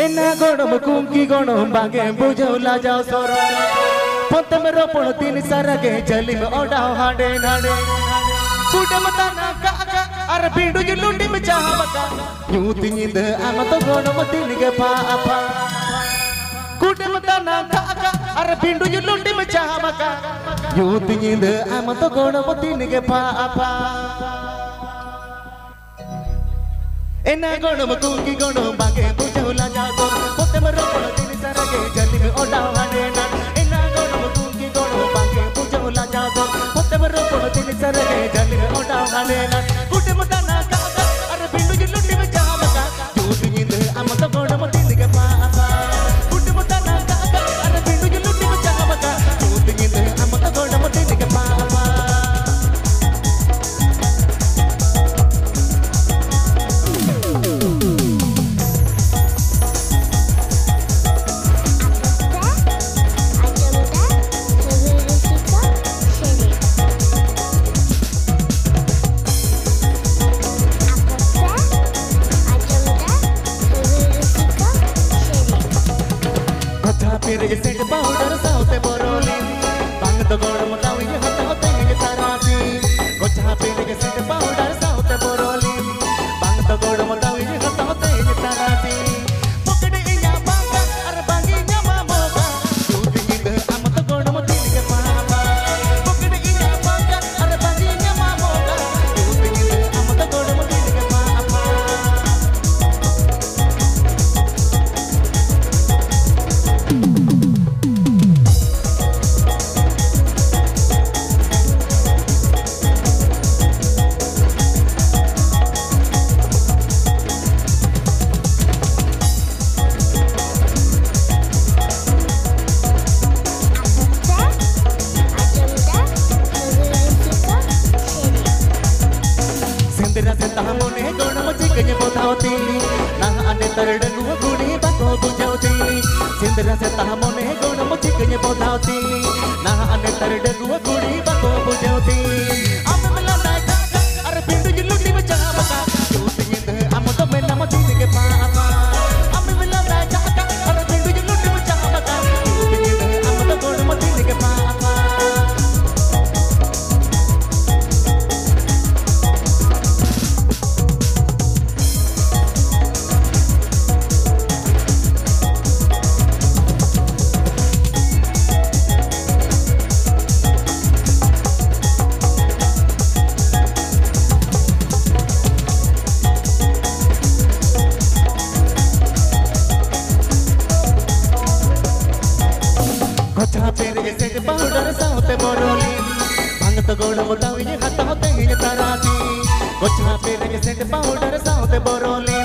एना गणम कुंकी गणम बागे बुझौला जाओ सोरो पतम रोपण तीन सरगे जली में ओडाओ हाडे नाडे कुडम तना काका अरे पीडू जी लुंडी में चाहा बका यूं तिंद आम तो गणम तीन के पापा कुडम तना काका अरे पीडू जी लुंडी में चाहा बका यूं तिंद आम तो गणम तीन के पापा एना गणम कुंकी गणम बागे बुझौला जाओ पतम रोपण तीन सरगे जली में ओडाओ हाडे नाडे एना गणम कुंकी गणम बागे बुझौला जाओ पतम रोपण तीन सरगे जली में ओडाओ हाडे नाडे कुडम तना काका अरे पीडू जी लुंडी में चाहा बका यूं तिंद आम तो गणम तीन के पापा कुडम तना काका अरे पीडू जी लुंडी में चाहा बका यूं तिंद आम तो गणम तीन के पापा फिर सेट पाउडर साउते बोरोली बांग तो गणम तावी हता होते ये तारासी गोछा फिर सेट पाउडर साउते बोरोली बांग तो गणम तावी हता होते ये तारासी पकड़े इया बांगा अरे बांगी न्यामा मोगा दूध आम तो गणम तीन के पापा पकड़े इया बांगा अरे बांगी न्यामा मोगा दूध आम तो गणम तीन के पापा मोने गणम चिकने बोधावती ना आने तरडगु गुणी बाको बुझावती सिंदरा से ता मोने गणम चिकने बोधावती ना आने तरडगु गुणी बाको बुझावती आम मला ना अरे पिंडू जी लुंडी में चाहा बका तू तिंद आम तो में नाम तीन के पापा आम मला ना अरे पिंडू जी लुंडी में चाहा बका तू तिंद आम तो गणम तीन के पापा गोछा फिर सेट पाउडर साउते बोरोली बांग तो गणम तावी हता होते ये तारासी गोछा फिर सेट पाउडर साउते बोरोली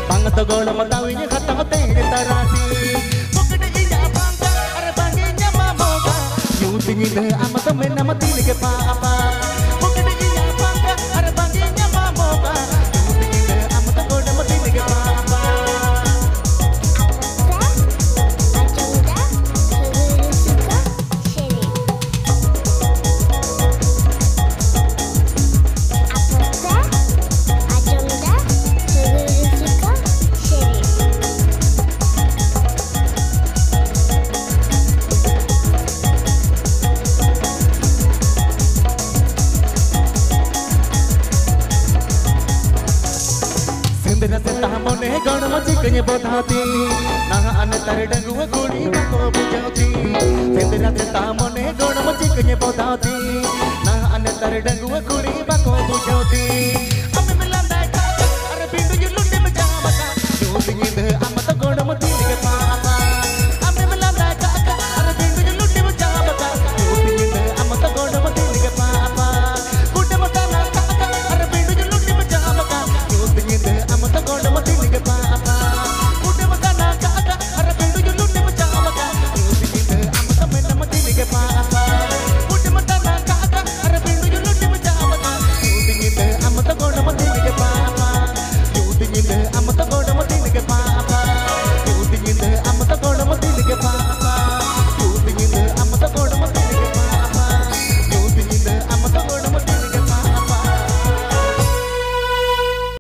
बांग तो गणम तावी हता होते ये तारासी पकड़े इया बांगा अरे बांगी न्यामा मोगा यूं तिंद आम तो में नाम तीन के पापा पकड़े इया बांगा अरे बांगी न्यामा मोगा यूं तिंद आम तो गणम तीन के पापा मोने गणम चिकने बोधावती ना आने तरडगु गुणी बाको बुझावती सिंदरा से ता मोने गणम चिकने बोधावती ना आने तरडगु गुणी बाको बुझावती